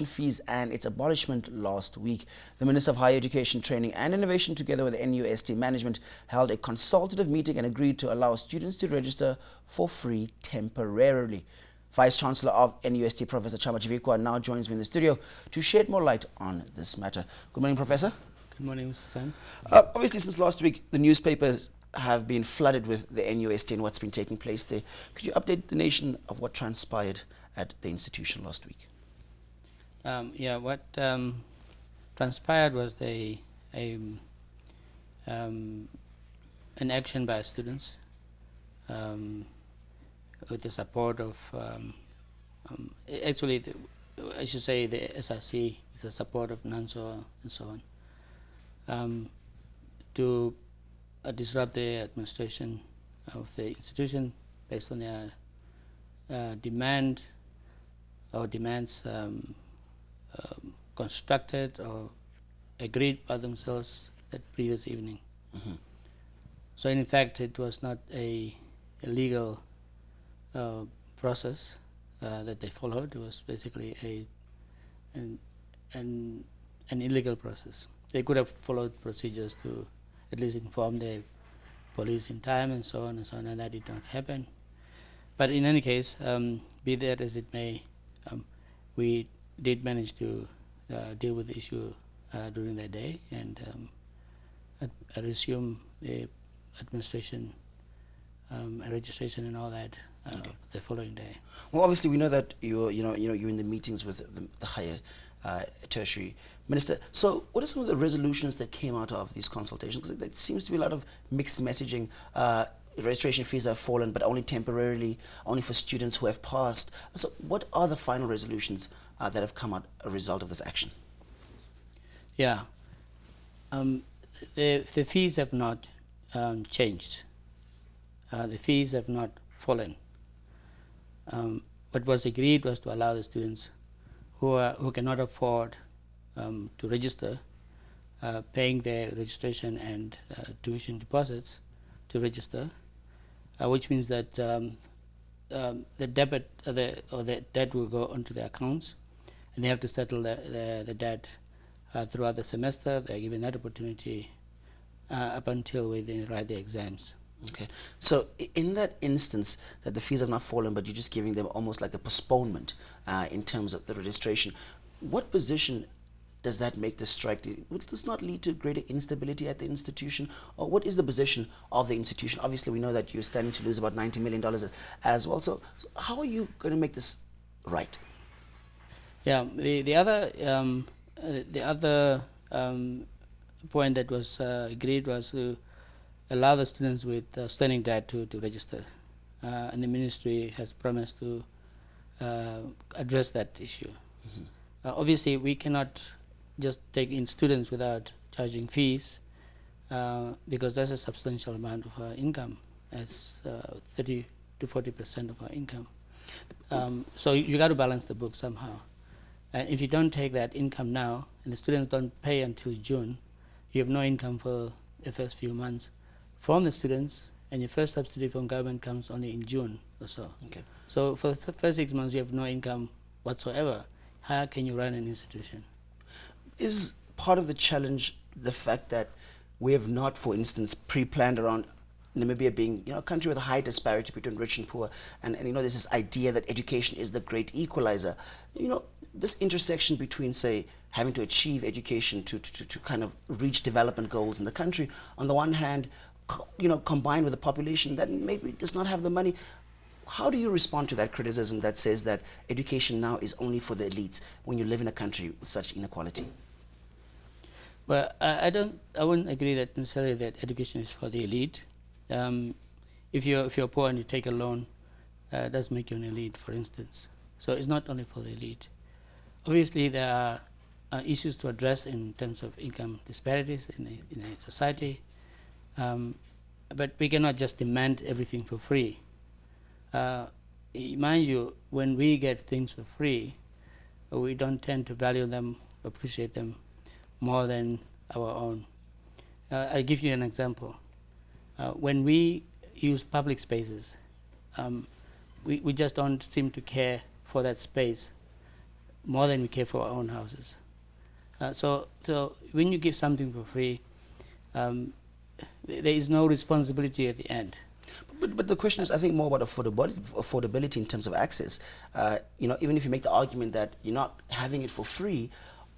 fees and its abolishment last week. The Minister of Higher Education, Training and Innovation, together with the NUST management, held a consultative meeting and agreed to allow students to register for free temporarily. Vice-Chancellor of NUST, Professor Chama Chivikwa, now joins me in the studio to shed more light on this matter. Good morning, Professor. Good morning, Mr. Sam. Obviously, since last week, the newspapers have been flooded with the NUST and what's been taking place there. Could you update the nation of what transpired at the institution last week? What transpired was an action by students with the support of, I should say the SRC, with the support of NANSO and so on, to disrupt the administration of the institution based on their demands constructed or agreed by themselves that previous evening. Mm-hmm. So in fact, it was not a legal process that they followed. It was basically an illegal process. They could have followed procedures to at least inform the police in time and so on, and that did not happen. But in any case, be that as it may, we did manage to deal with the issue during that day and resume the administration, registration, and all that the following day. Well, obviously, we know that you're in the meetings with the higher tertiary minister. So, what are some of the resolutions that came out of these consultations? Because there seems to be a lot of mixed messaging. Registration fees have fallen, but only temporarily, only for students who have passed. So what are the final resolutions that have come out as a result of this action? Yeah, the fees have not changed. The fees have not fallen. What was agreed was to allow the students who cannot afford to register, paying their registration and tuition deposits to register, which means that the debit or the debt will go onto their accounts, and they have to settle the debt throughout the semester. They're given that opportunity up until they write the exams. Okay, so in that instance that the fees have not fallen, but you're just giving them almost like a postponement in terms of the registration, what position does that make the strike? Would this not lead to greater instability at the institution? Or what is the position of the institution? Obviously, we know that you're standing to lose about $90 million as well. So how are you going to make this right? Yeah, the other point that was agreed was to allow the students with standing debt to register. And the ministry has promised to address that issue. Mm-hmm. Obviously, we cannot just take in students without charging fees because that's a substantial amount of our income, as 30 to 40% of our income. So you got to balance the book somehow. And if you don't take that income now, and the students don't pay until June, you have no income for the first few months from the students, and your first subsidy from government comes only in June or so. Okay. So for the first 6 months, you have no income whatsoever. How can you run an institution? Is part of the challenge the fact that we have not, for instance, pre-planned around Namibia being a country with a high disparity between rich and poor, and there's this idea that education is the great equalizer. This intersection between, say, having to achieve education to kind of reach development goals in the country, on the one hand, combined with a population that maybe does not have the money. How do you respond to that criticism that says that education now is only for the elites when you live in a country with such inequality? Well, I wouldn't agree that necessarily that education is for the elite. If you're poor and you take a loan, it does make you an elite, for instance. So it's not only for the elite. Obviously, there are issues to address in terms of income disparities in a society, but we cannot just demand everything for free. Mind you, when we get things for free, we don't tend to value them, appreciate them more than our own. I'll give you an example. When we use public spaces, we just don't seem to care for that space more than we care for our own houses. So when you give something for free, there is no responsibility at the end. But the question is, I think, more about affordability in terms of access. Even if you make the argument that you're not having it for free,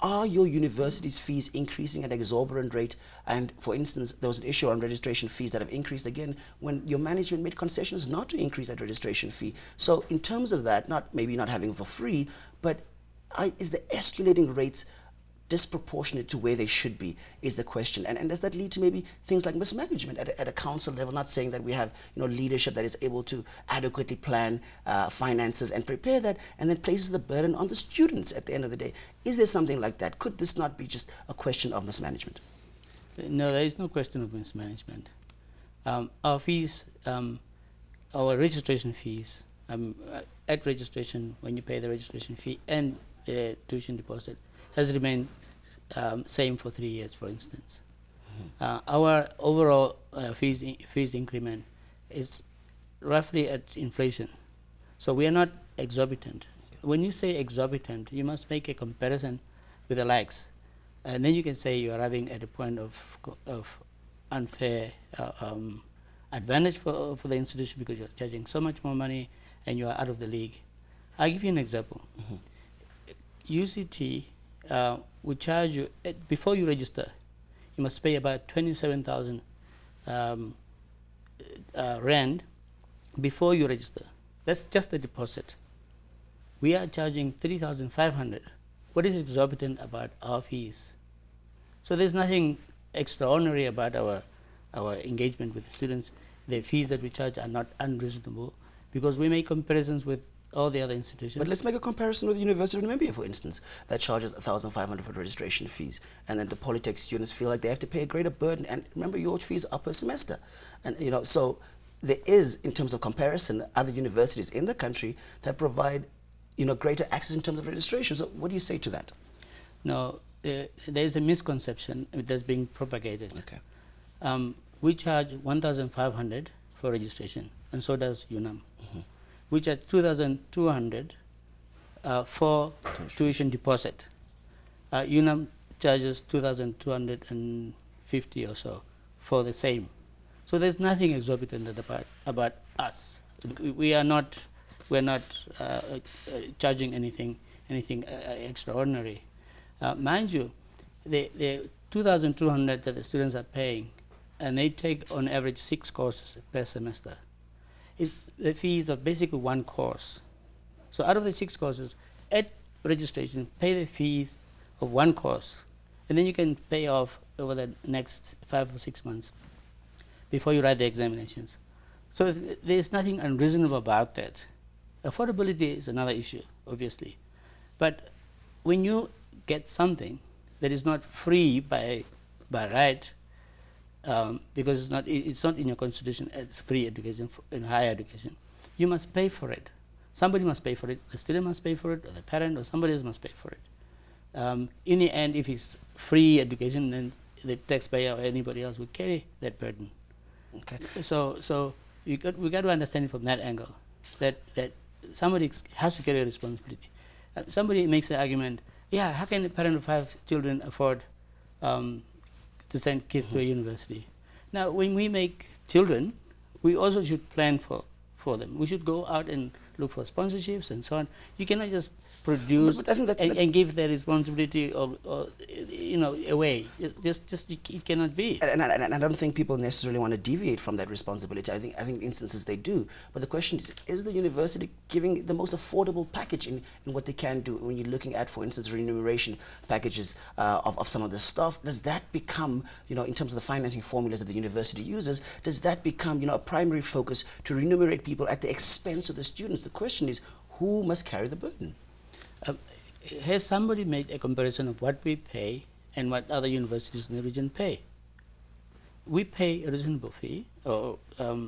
are your university's fees increasing at an exorbitant rate? And for instance, there was an issue on registration fees that have increased again when your management made concessions not to increase that registration fee. So in terms of that, maybe not having it for free, but is the escalating rates disproportionate to where they should be, is the question. And does that lead to maybe things like mismanagement at a council level? Not saying that we have leadership that is able to adequately plan finances and prepare that, and then places the burden on the students at the end of the day. Is there something like that? Could this not be just a question of mismanagement? No, there is no question of mismanagement. Our fees, our registration fees, at registration, when you pay the registration fee and the tuition deposit, has remained same for 3 years, for instance. Our overall fees increment is roughly at inflation. So we are not exorbitant. When you say exorbitant, you must make a comparison with the likes. And then you can say you are arriving at a point of unfair advantage for the institution because you're charging so much more money and you are out of the league. I'll give you an example. UCT we charge you, before you register, you must pay about 27,000 rand before you register. That's just the deposit. We are charging 3,500. What is exorbitant about our fees? So there's nothing extraordinary about our engagement with the students. The fees that we charge are not unreasonable because we make comparisons with all the other institutions. But let's make a comparison with the University of Namibia, for instance, that charges 1,500 for registration fees, and then the Polytech students feel like they have to pay a greater burden. And remember, your fees are per semester, and so there is, in terms of comparison, other universities in the country that provide, greater access in terms of registration. So, what do you say to that? No, there is a misconception that's being propagated. Okay. We charge 1,500 for registration, and so does UNAM. We charge 2,200 for tuition deposit. UNAM charges 2,250 or so for the same. So there's nothing exorbitant about us. We're not charging anything extraordinary. Mind you, the 2,200 that the students are paying, and they take on average 6 courses per semester. It's the fees of basically one course. So out of the 6 courses, at registration, pay the fees of one course, and then you can pay off over the next 5 or 6 months before you write the examinations. So there's nothing unreasonable about that. Affordability is another issue, obviously. But when you get something that is not free by right, because it's not in your constitution as free education in higher education, you must pay for it. Somebody must pay for it. The student must pay for it, or the parent, or somebody else must pay for it. In the end, if it's free education, then the taxpayer or anybody else will carry that burden. Okay. So we got to understand it from that angle, that somebody has to carry a responsibility. Somebody makes the argument, how can a parent of 5 children afford to send kids to a university? Now, when we make children, we also should plan for them. We should go out and look for sponsorships and so on. You cannot just produce and give the responsibility away. It cannot be. And I don't think people necessarily want to deviate from that responsibility. I think instances they do. But the question is the university giving the most affordable package in what they can do? When you're looking at, for instance, remuneration packages of some of the staff, does that become, in terms of the financing formulas that the university uses, does that become, a primary focus to remunerate people at the expense of the students? The question is, who must carry the burden? Has somebody made a comparison of what we pay and what other universities in the region pay? We pay a reasonable fee or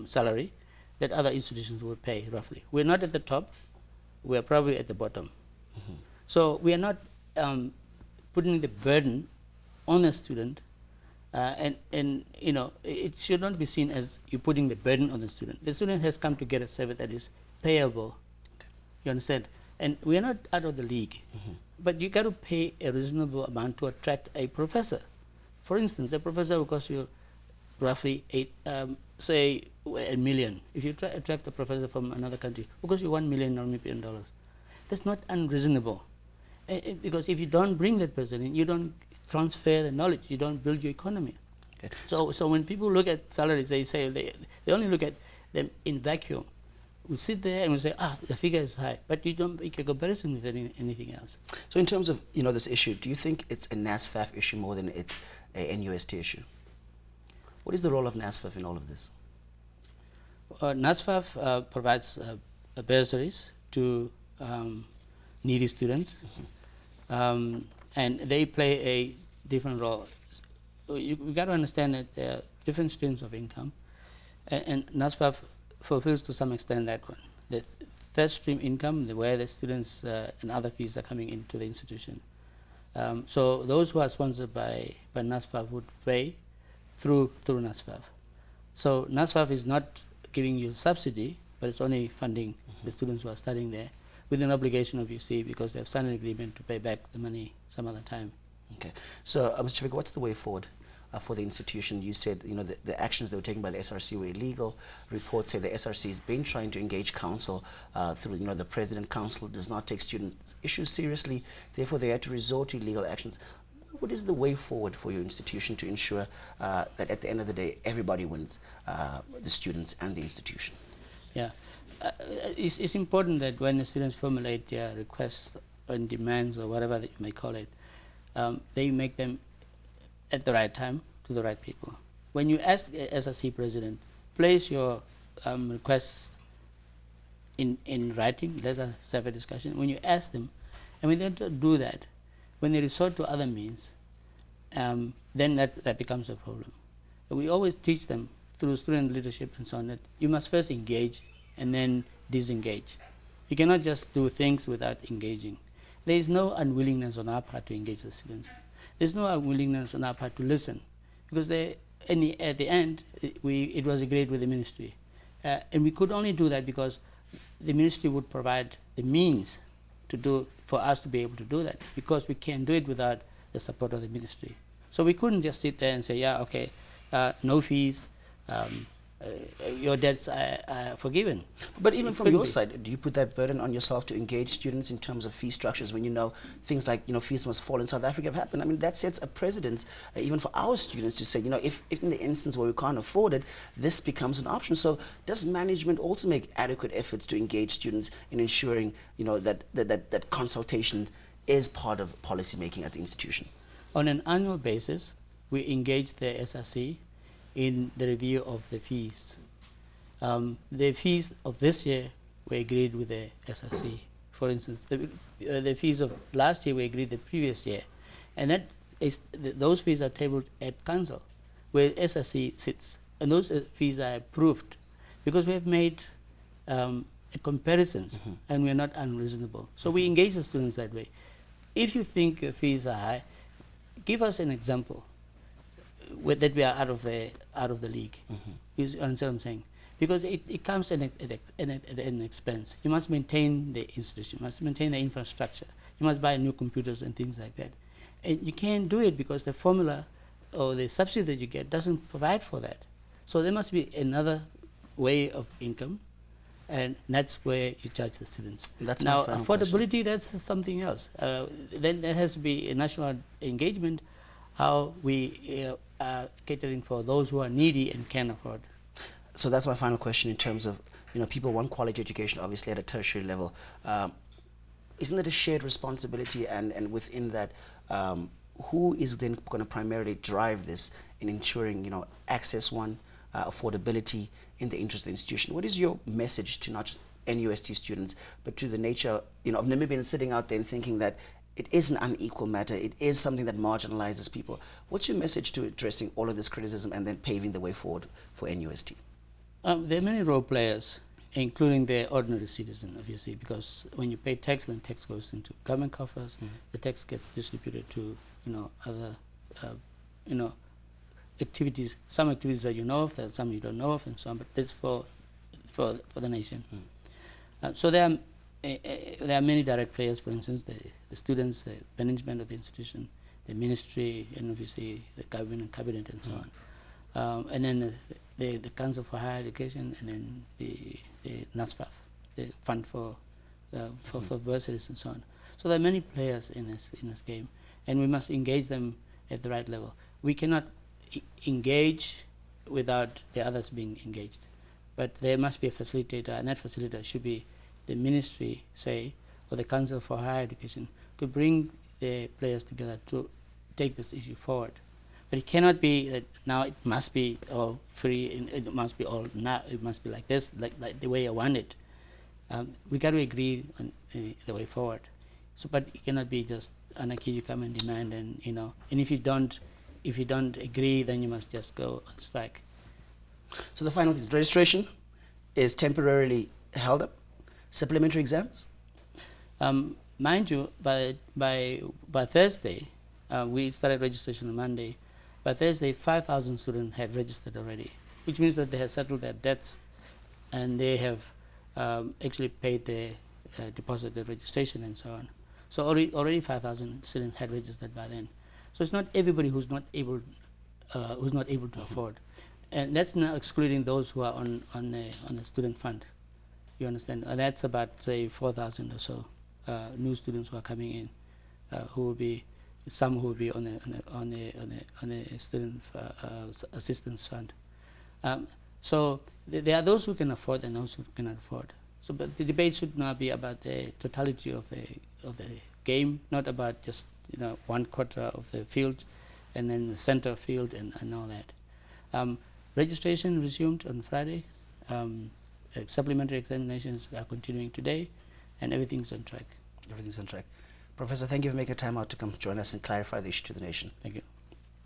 salary that other institutions would pay, roughly. We're not at the top. We're probably at the bottom. So we are not putting the burden on a student, and it should not be seen as you putting the burden on the student. The student has come to get a service that is payable. You understand? And we are not out of the league. But you got to pay a reasonable amount to attract a professor. For instance, a professor will cost you roughly say $1 million. If you attract a professor from another country, it will cost you $1 million Namibian dollars. That's not unreasonable. Because if you don't bring that person in, you don't transfer the knowledge, you don't build your economy. Okay. So when people look at salaries, they only look at them in vacuum. We sit there and we say, the figure is high, but you don't make a comparison with anything else. So in terms of this issue, do you think it's a NASFAF issue more than it's a NUST issue? What is the role of NASFAF in all of this? NASFAF provides bursaries to needy students, and they play a different role. You've got to understand that there are different streams of income, and NASFAF fulfills to some extent that one. The third stream income, where the students and other fees are coming into the institution. So those who are sponsored by NASFAF would pay through NASFAF. So NASFAF is not giving you subsidy, but it's only funding the students who are studying there with an obligation of UC because they have signed an agreement to pay back the money some other time. Okay. So, Mr. Chivika, what's the way forward for the institution? You said the actions that were taken by the SRC were illegal. Reports say the SRC has been trying to engage council through the President Council does not take student issues seriously. Therefore, they had to resort to illegal actions. What is the way forward for your institution to ensure that at the end of the day everybody wins, the students and the institution? Yeah, it's important that when the students formulate their requests and demands or whatever that you may call it, they make them at the right time to the right people. When you ask SRC president, place your requests in writing, let's have a discussion. When you ask them, and when they don't do that, when they resort to other means, then that becomes a problem. And we always teach them through student leadership and so on that you must first engage and then disengage. You cannot just do things without engaging. There is no unwillingness on our part to engage the students. There's no unwillingness on our part to listen, because at the end, it was agreed with the ministry. And we could only do that because the ministry would provide the means for us to be able to do that, because we can't do it without the support of the ministry. So we couldn't just sit there and say, yeah, okay, no fees, your debts are forgiven. But even from your side, do you put that burden on yourself to engage students in terms of fee structures when things like fees must fall in South Africa have happened? I mean, that sets a precedent even for our students to say, if in the instance where we can't afford it, this becomes an option. So does management also make adequate efforts to engage students in ensuring that consultation is part of policy making at the institution? On an annual basis, we engage the SRC in the review of the fees. The fees of this year were agreed with the SRC. For instance, the fees of last year were agreed the previous year. And those fees are tabled at council, where SRC sits. And those fees are approved because we have made comparisons and we are not unreasonable. So we engage the students that way. If you think the fees are high, give us an example that we are out of the league. You understand what I'm saying? Because it comes at an expense. You must maintain the institution, you must maintain the infrastructure, you must buy new computers and things like that. And you can't do it because the formula or the subsidy that you get doesn't provide for that. So there must be another way of income, and that's where you charge the students. That's now, my final affordability, that's something else. Then there has to be a national engagement, how we are catering for those who are needy and can't afford. So that's my final question in terms of, people want quality education, obviously at a tertiary level. Isn't it a shared responsibility, and within that, who is then going to primarily drive this in ensuring, access affordability in the interest of the institution? What is your message to not just NUST students, but to the nature, of Namibians sitting out there and thinking that it is an unequal matter, it is something that marginalizes people? What's your message to addressing all of this criticism and then paving the way forward for NUST? There are many role players, including the ordinary citizen, obviously, because when you pay tax, then tax goes into government coffers, the tax gets distributed to, other, activities, some activities that you know of, some you don't know of, and so on, but that's for the nation. So there are there are many direct players. For instance, the students, the management of the institution, the ministry, and obviously the cabinet, and so on. And then the Council for Higher Education, and then the Nasaf, the Fund for bursaries and so on. So there are many players in this game, and we must engage them at the right level. We cannot engage without the others being engaged, but there must be a facilitator, and that facilitator should be the ministry, say, or the Council for Higher Education, to bring the players together to take this issue forward. But it cannot be that now it must be all free, and it must be all now, it must be like this, like the way I want it. We got to agree on the way forward. So, but it cannot be just anarchy. You come and demand, and and if you don't agree, then you must just go on strike. So the final thing is registration is temporarily held up. Supplementary exams. Mind you, by Thursday, we started registration on Monday. By Thursday, 5,000 students had registered already, which means that they have settled their debts, and they have actually paid their deposit, their registration, and so on. So already 5,000 students had registered by then. So it's not everybody who's not able to afford, and that's not excluding those who are on the student fund. You understand? That's about, say, 4,000 or so new students who are coming in, who will be some who will be on the student assistance fund. So there are those who can afford and those who cannot afford. So, but the debate should not be about the totality of the game, not about just one quarter of the field, and then the center field and all that. Registration resumed on Friday. Supplementary examinations are continuing today, and everything's on track. Everything's on track. Professor, thank you for making time out to come join us and clarify the issue to the nation. Thank you.